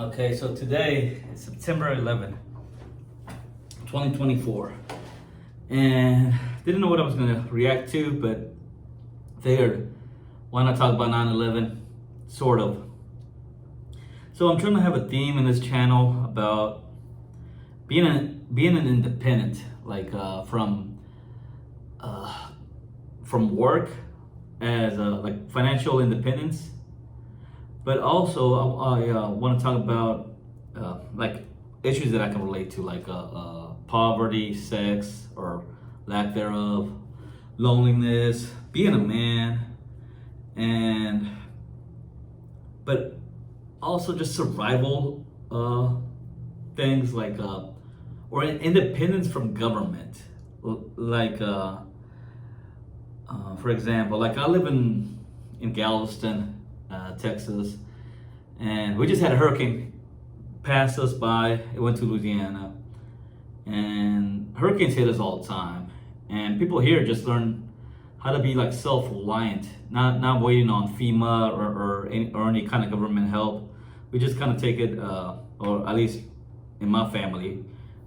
Okay, so today is September 11, 2024. And didn't know what I was going to react to, but figured why not talk about 9/11? Sort of. So I'm trying to have a theme in this channel about being an independent, like from work as like financial independence, but also I want to talk about like issues that I can relate to, like poverty, sex or lack thereof, loneliness, being a man, and but also just survival things like or independence from government, like for example, like I live in Galveston, Texas, and we just had a hurricane pass us by. It went to Louisiana, and hurricanes hit us all the time. And people here just learn how to be like self-reliant, not waiting on FEMA or any kind of government help. We just kind of take it, or at least in my family,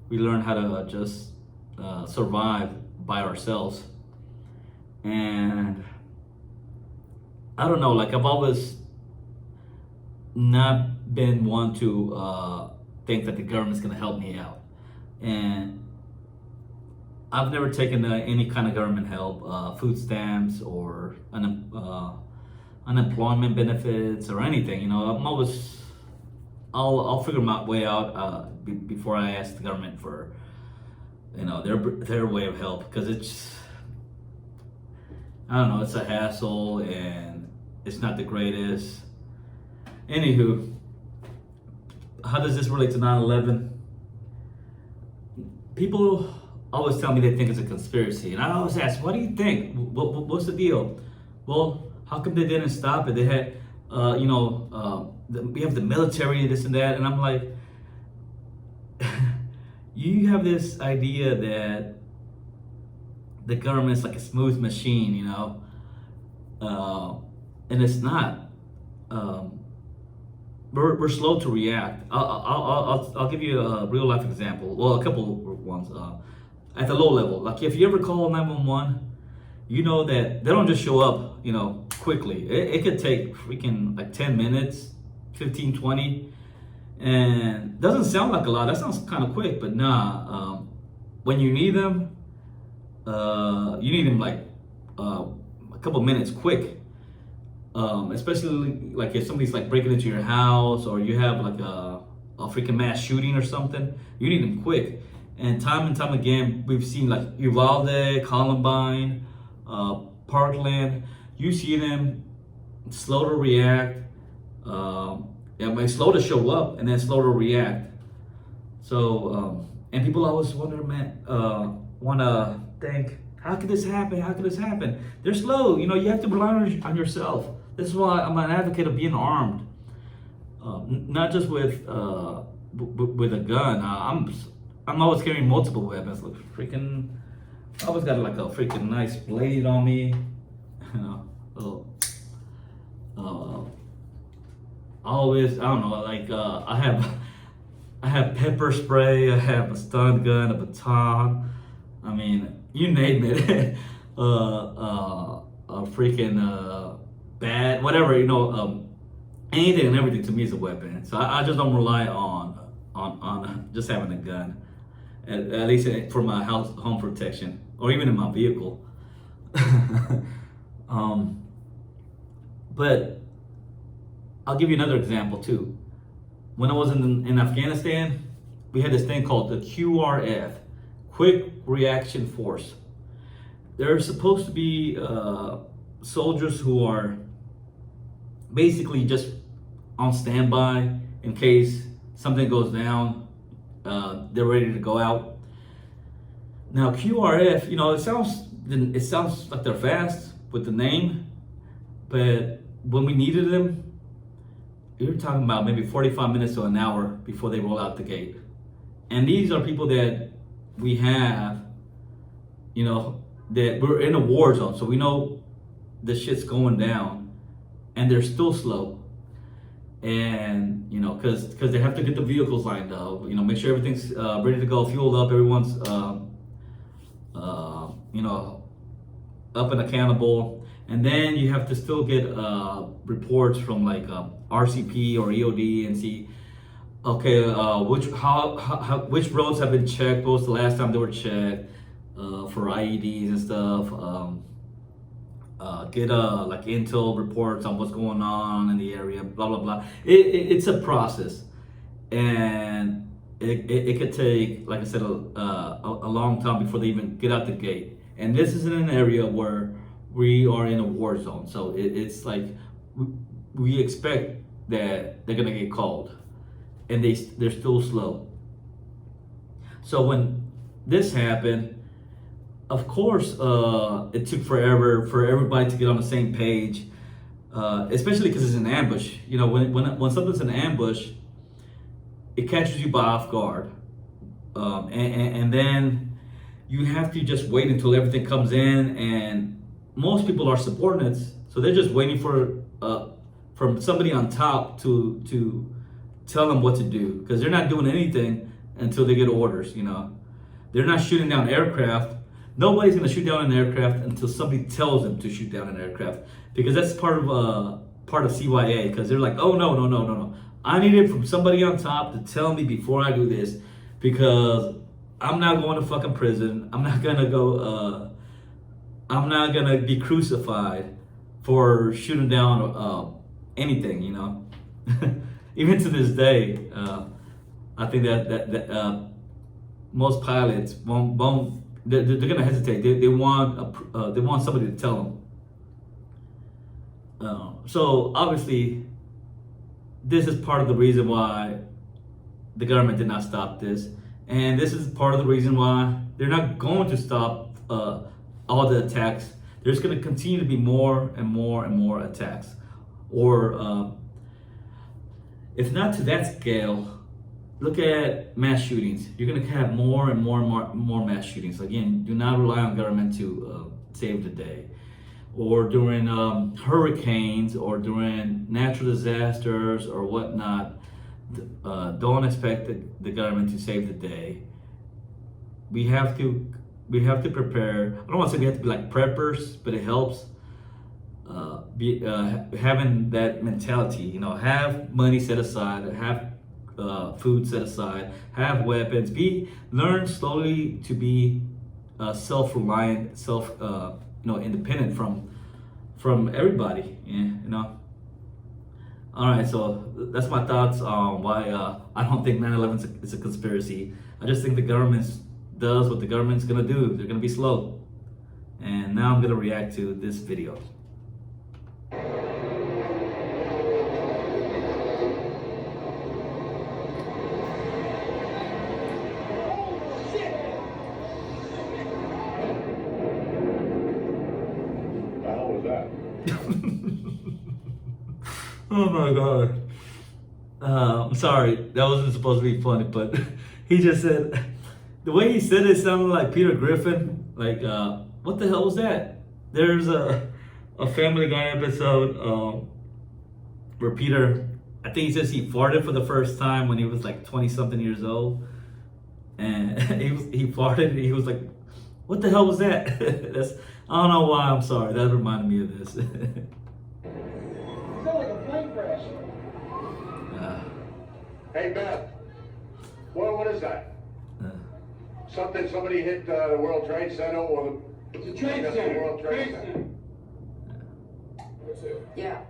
we learn how to just survive by ourselves. And I don't know, like I've always not been one to think that the government's gonna help me out, and I've never taken any kind of government help, food stamps or unemployment benefits or anything. You know, I'm always I'll figure my way out before I ask the government for their way of help, because it's, I don't know, it's a hassle and it's not the greatest. Anywho, how does this relate to 9/11? People always tell me they think it's a conspiracy, and I always ask, what do you think? What's the deal? Well, how come they didn't stop it? They had, we have the military, this and that, and I'm like, you have this idea that the government's like a smooth machine, and it's not. We're slow to react. I'll give you a real life example. Well, a couple ones. At the low level, like if you ever call 911, you know that they don't just show up, quickly. It could take freaking like 10 minutes, 15, 20, and doesn't sound like a lot. That sounds kind of quick, but nah. When you need them, like a couple minutes quick. Especially like if somebody's like breaking into your house, or you have like a freaking mass shooting or something, you need them quick. And time again, we've seen like Uvalde, Columbine, Parkland. You see them slow to react, slow to show up, and then slow to react. So, and people always wonder, want to think, how could this happen? How could this happen? They're slow. You have to rely on yourself. This is why I'm an advocate of being armed, not just with a gun. I'm always carrying multiple weapons. Like freaking, I always got like a freaking nice blade on me. Always, I don't know, like I have pepper spray, I have a stun gun, a baton. I mean, you name it. A freaking bat, whatever, anything and everything to me is a weapon. So I just don't rely on just having a gun, at least for my home protection, or even in my vehicle. But I'll give you another example too. When I was in Afghanistan, we had this thing called the QRF, Quick Reaction Force. They're supposed to be soldiers who are basically just on standby in case something goes down. They're ready to go out. Now QRF, it sounds like they're fast with the name, but when we needed them, you're talking about maybe 45 minutes to an hour before they roll out the gate. And these are people that we have, that we're in a war zone, so we know the shit's going down, and they're still slow. and because they have to get the vehicles lined up, make sure everything's ready to go, fueled up, everyone's up and accountable. And then you have to still get reports from like RCP or EOD and see, okay, which roads have been checked, what was the last time they were checked for IEDs and stuff. Get like intel reports on what's going on in the area, blah blah blah. It's a process, and it could take, like I said, a long time before they even get out the gate. And this is in an area where we are in a war zone, so it's like we expect that they're gonna get called, and they're still slow. So when this happened, of course, it took forever for everybody to get on the same page, especially because it's an ambush. When something's an ambush, it catches you by off guard, and then you have to just wait until everything comes in. And most people are subordinates, so they're just waiting for from somebody on top to tell them what to do, because they're not doing anything until they get orders. They're not shooting down aircraft. Nobody's gonna shoot down an aircraft until somebody tells them to shoot down an aircraft, because that's part of CYA. Because they're like, oh no, I need it from somebody on top to tell me before I do this, because I'm not going to fucking prison. I'm not gonna go. I'm not gonna be crucified for shooting down anything. Even to this day, I think that most pilots won't. They're gonna hesitate. They want somebody to tell them. So obviously, this is part of the reason why the government did not stop this, and this is part of the reason why they're not going to stop all the attacks. There's going to continue to be more and more and more attacks, or if not to that scale. Look at mass shootings. You're going to have more and more and more mass shootings. Again, do not rely on government to save the day. Or during hurricanes, or during natural disasters or whatnot, don't expect the government to save the day. We have to prepare. I don't want to say we have to be like preppers, but it helps. Having that mentality, have money set aside, have food set aside, have weapons, learn slowly to be self-reliant, independent from everybody. All right, so that's my thoughts on why I don't think 9/11 is a conspiracy. I just think the government does what the government's gonna do. They're gonna be slow. And now I'm gonna react to this video. Oh my god. I'm sorry, that wasn't supposed to be funny, but he just said, the way he said it sounded like Peter Griffin. Like, what the hell was that? There's a Family Guy episode where Peter, I think he says he farted for the first time when he was like 20 something years old. And he farted and he was like, what the hell was that? I don't know why, I'm sorry. That reminded me of this. Like a plane crash. Hey Beth, what is that? Somebody hit the World Trade Center, or the Trade Center. World Trade Center. Yeah.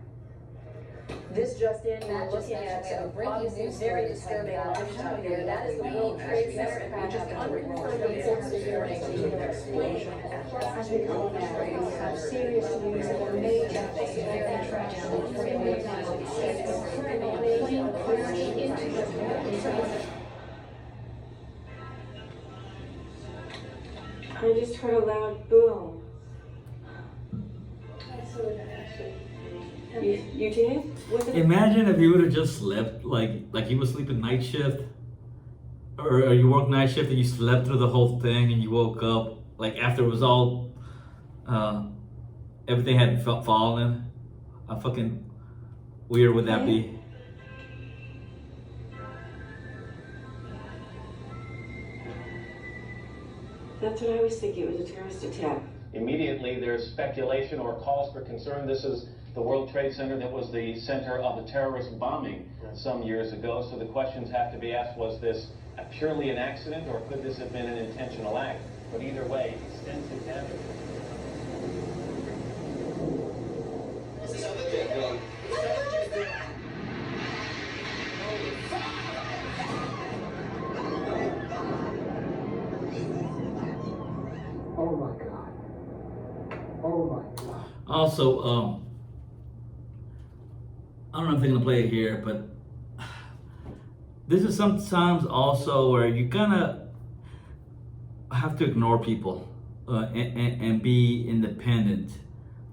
This just in, we're looking at some obviously very disturbing lifestyle here. That is the World Trade Center, which is unconfirmed reports this morning of an explosion. As we go now, we have serious news of a major plane crash in the United States. A plane crashed into the I just heard a loud boom. You did? Imagine if you would have just slept, like you were sleeping night shift, or you work night shift and you slept through the whole thing, and you woke up like after it was all, everything had fallen. How fucking weird would that be? That's what I was thinking. It was a terrorist attack. Immediately, there's speculation or cause for concern. This is the World Trade Center that was the center of a terrorist bombing some years ago. So the questions have to be asked, was this purely an accident, or could this have been an intentional act? But either way, extensive damage. Oh my God. Oh my God. Also, I don't know if they're gonna play it here, but this is sometimes also where you kind of have to ignore people and be independent.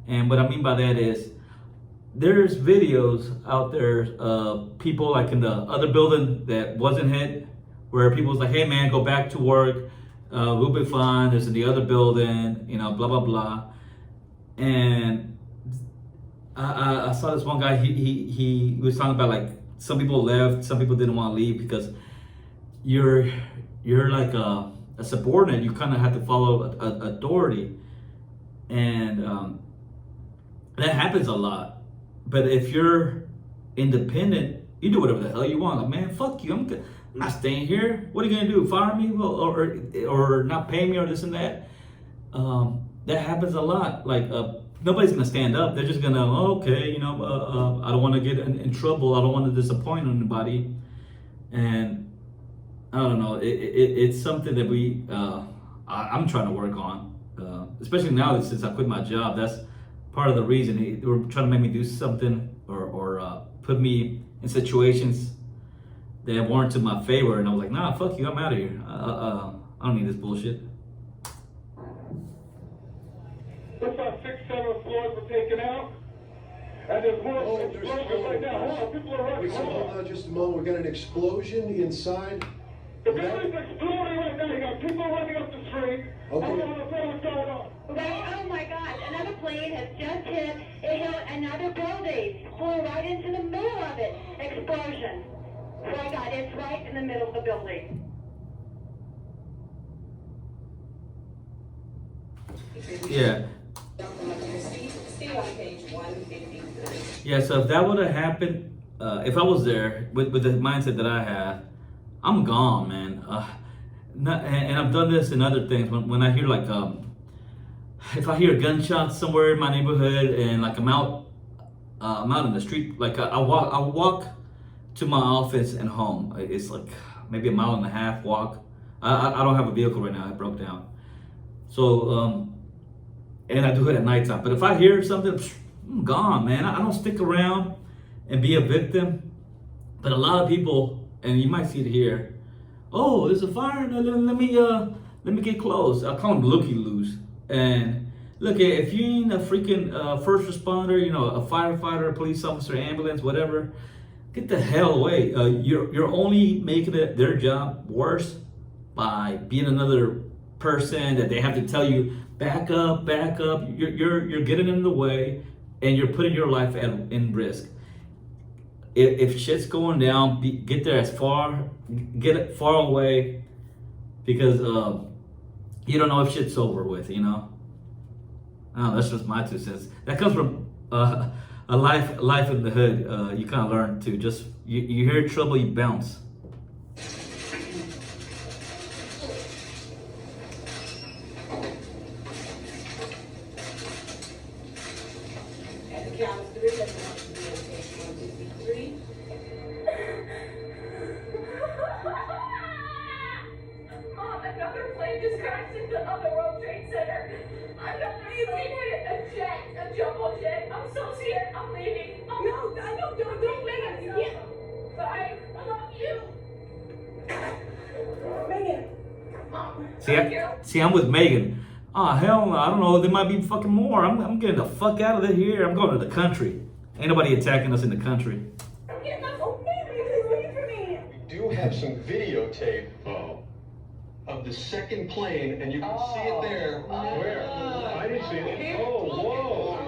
And what I mean by that is, there's videos out there of people like in the other building that wasn't hit, where people's like, hey man, go back to work, we'll be fine. There's in the other building, you know, blah, blah, blah. And I saw this one guy, he was talking about like, some people left, some people didn't want to leave because you're like a subordinate. You kind of have to follow authority. And that happens a lot. But if you're independent, you do whatever the hell you want. Like, man, fuck you. I'm not staying here. What are you gonna do? Fire me or not pay me or this and that? That happens a lot. Like nobody's gonna stand up. They're just gonna, okay, you know, I don't want to get in trouble. I don't want to disappoint anybody. And I don't know. It's something that I'm trying to work on, especially now since I quit my job. That's part of the reason they were trying to make me do something or put me in situations that weren't to my favor, and I was like, nah, fuck you, I'm out of here. I don't need this bullshit. Looks like 6, 7 floors were taken out. And there's more explosions right now. Hold on, people are running. Wait, so hold on just a moment. We got an explosion inside. The building's exploding right now. You got people running up the street. Okay. I don't know what's going on. Right, oh my gosh, another plane has just hit, it hit another building, flew right into the middle of it, explosion. Oh my God, it's right in the middle of the building. Yeah. Stay on page 153. Yeah, so if that would have happened, if I was there with the mindset that I have, I'm gone, man. And I've done this in other things. When I hear like, if I hear gunshots somewhere in my neighborhood and like I'm out in the street, like I walk to my office and home. It's like maybe a mile and a half walk. I don't have a vehicle right now. I broke down. So, and I do it at nighttime. But if I hear something, I'm gone, man. I don't stick around and be a victim. But a lot of people, and you might see it here, oh, there's a fire. Let me get close. I call them looky-loos. And look, if you ain't a freaking first responder, you know, a firefighter, a police officer, ambulance, whatever, get the hell away. You're only making their job worse by being another person that they have to tell you, back up. You're getting in the way, and you're putting your life in risk. If shit's going down, get there get it far away, because you don't know if shit's over with, you know. Oh, that's just my 2 cents. That comes from a life in the hood. You kind of learn to just you hear trouble, you bounce. At the count of 3, that's going to be on page 153. Mom, another plane just crashed into the other World Trade Center. I'm not leaving. A jet, a jumbo jet. I'm so scared. I'm leaving. No, don't leave. Yeah. Bye. I love you. Megan. Mom. See, I'm with Megan. Oh, hell no, I don't know. There might be fucking more. I'm getting the fuck out of here. I'm going to the country. Ain't nobody attacking us in the country. I'm getting my phone. Baby, please wait for me. We do have some videotape of the second plane, and you can see it there. Where? I didn't see it. Oh, whoa.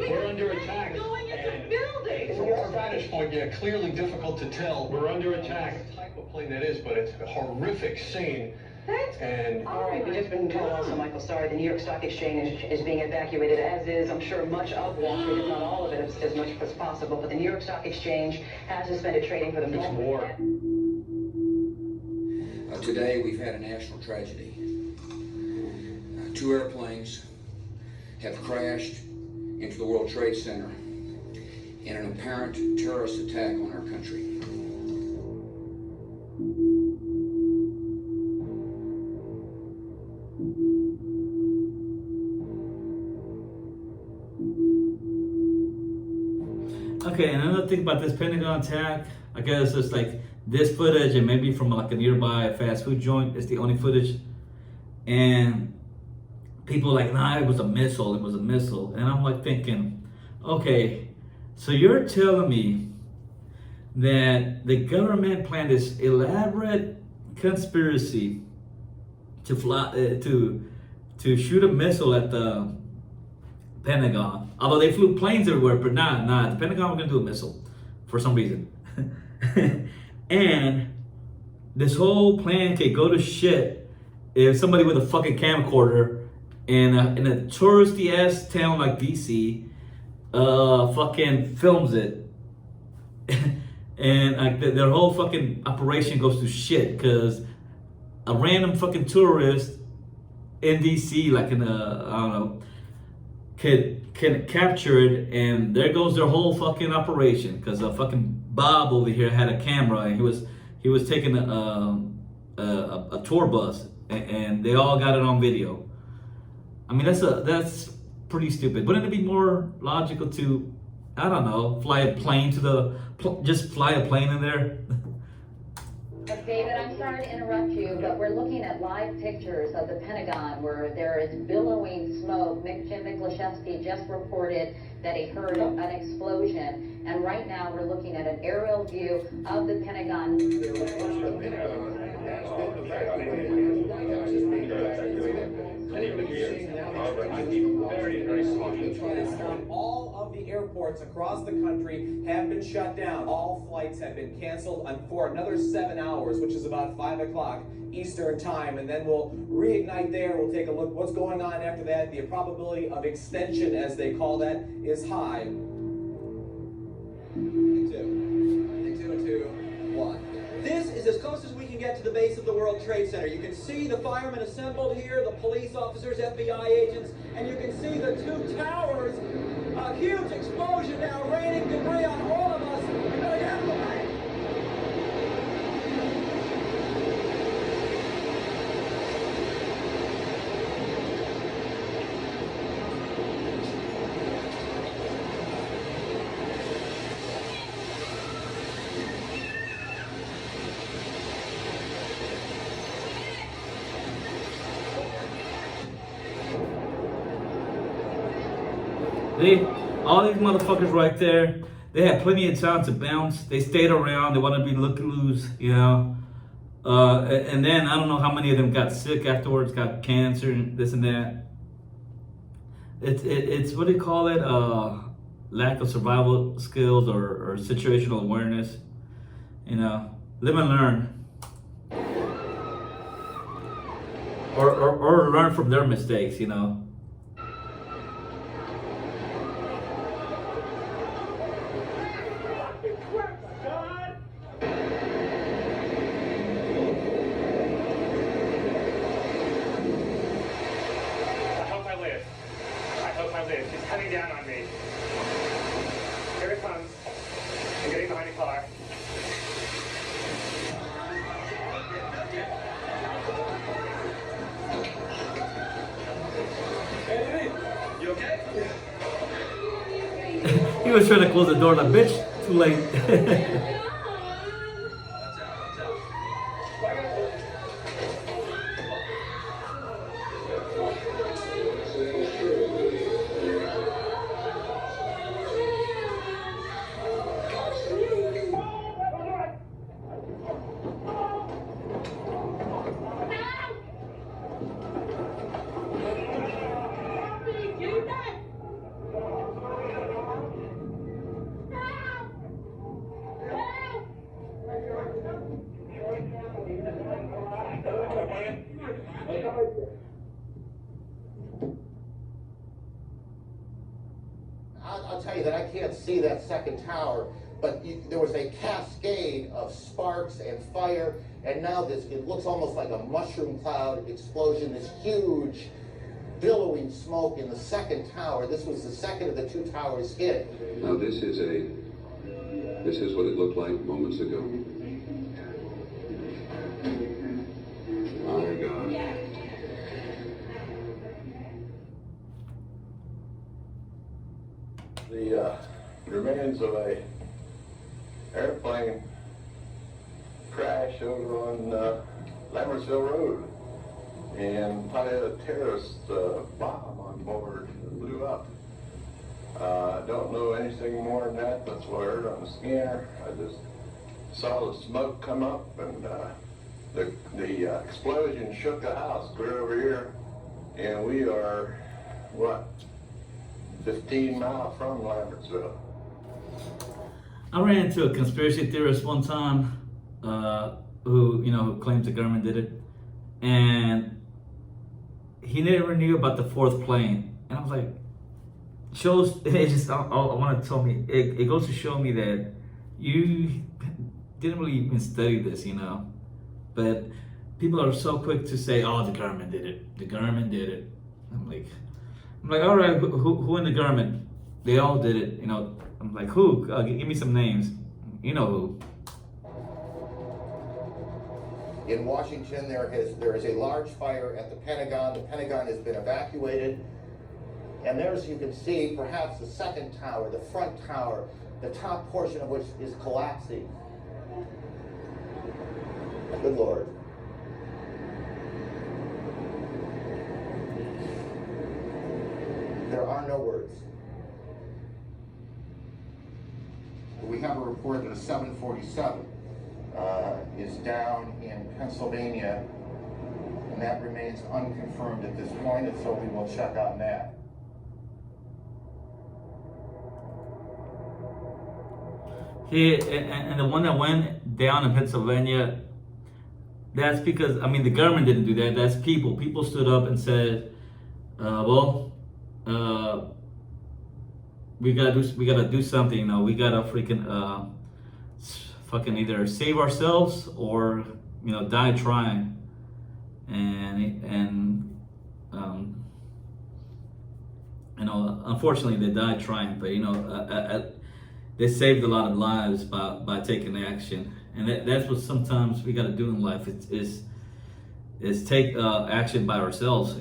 We're under attack. Going into buildings. From our vantage point, yeah, clearly difficult to tell. We're under attack. What type of plane that is, but it's a horrific scene. And All right, we've just been told also, Michael, sorry, the New York Stock Exchange is being evacuated, as is, I'm sure, much of Wall Street, if not all of it, as much as possible. But the New York Stock Exchange has suspended trading for the it's moment. war. Today we've had a national tragedy. 2 airplanes have crashed into the World Trade Center in an apparent terrorist attack on our country. Okay, and another thing about this Pentagon attack, I guess it's like this footage and maybe from like a nearby fast food joint is the only footage. And people are like, nah, it was a missile, it was a missile. And I'm like thinking, okay, so you're telling me that the government planned this elaborate conspiracy to fly, to shoot a missile at the Pentagon. Although they flew planes everywhere, but nah, the Pentagon was gonna do a missile for some reason. And this whole plan could go to shit if somebody with a fucking camcorder in a touristy ass town like DC fucking films it. And like their whole fucking operation goes to shit because a random fucking tourist in DC, like in a, I don't know, can capture it, and there goes their whole fucking operation because a fucking Bob over here had a camera and he was taking a tour bus and they all got it on video. I mean that's pretty stupid. Wouldn't it be more logical to, I don't know, fly a plane just fly a plane in there? David, I'm sorry to interrupt you, but we're looking at live pictures of the Pentagon where there is billowing smoke. Jim Miklaszewski just reported that he heard an explosion, and right now we're looking at an aerial view of the Pentagon. All of the airports across the country have been shut down. All flights have been canceled for another 7 hours, which is about 5 o'clock Eastern time, and then we'll reignite there. We'll take a look what's going on after that. The probability of extension, as they call that, is high. 2, 1. This is as close as we can get to the base of the World Trade Center. You can see the firemen assembled here, the police officers, FBI agents, and you can see the 2 towers. A huge explosion now, raining debris on all of us. We're going to have the way. All these motherfuckers right there, they had plenty of time to bounce. They stayed around. They wanted to be look-a-loos, you know. And then I don't know how many of them got sick afterwards, got cancer and this and that. It's what do you call it? Lack of survival skills or situational awareness. You know, live and learn. Or learn from their mistakes, you know. She's cutting down on me. Here it comes. I'm getting behind the car. Hey, you okay? He was trying to close the door like, bitch, too late. can't see that second tower, but there was a cascade of sparks and fire, and now it looks almost like a mushroom cloud explosion, this huge billowing smoke in the second tower. This was the second of the two towers hit. Now this is what it looked like moments ago. My God. The remains of a airplane crash over on Lambertsville Road, and probably had a terrorist bomb on board that blew up. I don't know anything more than that. That's what I heard on the scanner. I just saw the smoke come up, and the explosion shook the house clear over here, and we are, what, 15 miles from Lambertsville. I ran into a conspiracy theorist one time who claims the government did it, and he never knew about the fourth plane. And I was like, I want to tell me, it goes to show me that you didn't really even study this, but people are so quick to say, oh, the government did it, the government did it. I'm like, all right, who in the government? They all did it, I'm like, who? Give me some names. You know who. In Washington, there is a large fire at the Pentagon. The Pentagon has been evacuated. And there, as you can see, perhaps the second tower, the front tower, the top portion of which is collapsing. Good Lord. There are no words. We have a report that a 747 is down in Pennsylvania, and that remains unconfirmed at this point, and so we will check on that. And the one that went down in Pennsylvania, that's because, the government didn't do that. That's people. People stood up and said, we gotta do something. We gotta freaking fucking either save ourselves or die trying. And unfortunately they died trying. But they saved a lot of lives by taking action. And that's what sometimes we gotta do in life. Is take action by ourselves.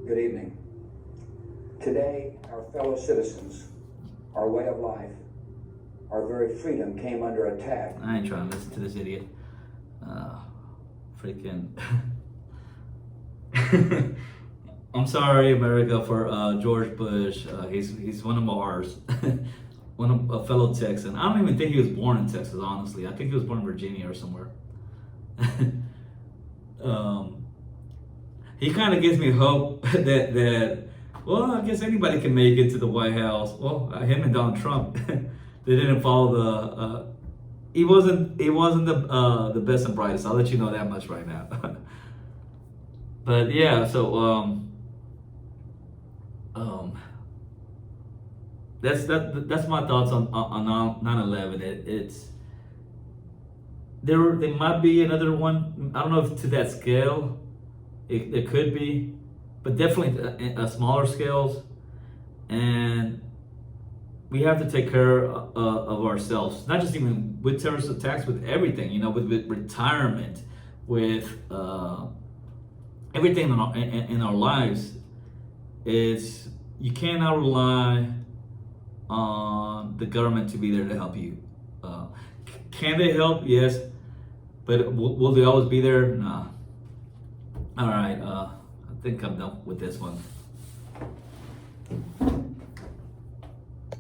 Good evening. Today, our fellow citizens, our way of life, our very freedom came under attack. I ain't trying to listen to this idiot. Freaking. I'm sorry, America, for George Bush. He's one of ours. One of a fellow Texan. I don't even think he was born in Texas, honestly. I think he was born in Virginia or somewhere. He kind of gives me hope that well, I guess anybody can make it to the White House. Well, him and Donald Trump, they didn't follow the. He wasn't the best and brightest. I'll let you know that much right now. But yeah, so that's my thoughts on 9/11. There might be another one. I don't know if to that scale. It could be, but definitely a smaller scales, and we have to take care of ourselves. Not just even with terrorist attacks, with everything. With retirement, with everything in our lives. Is you cannot rely on the government to be there to help you. Can they help? Yes, but will they always be there? Nah. All right, I think I'm done with this one.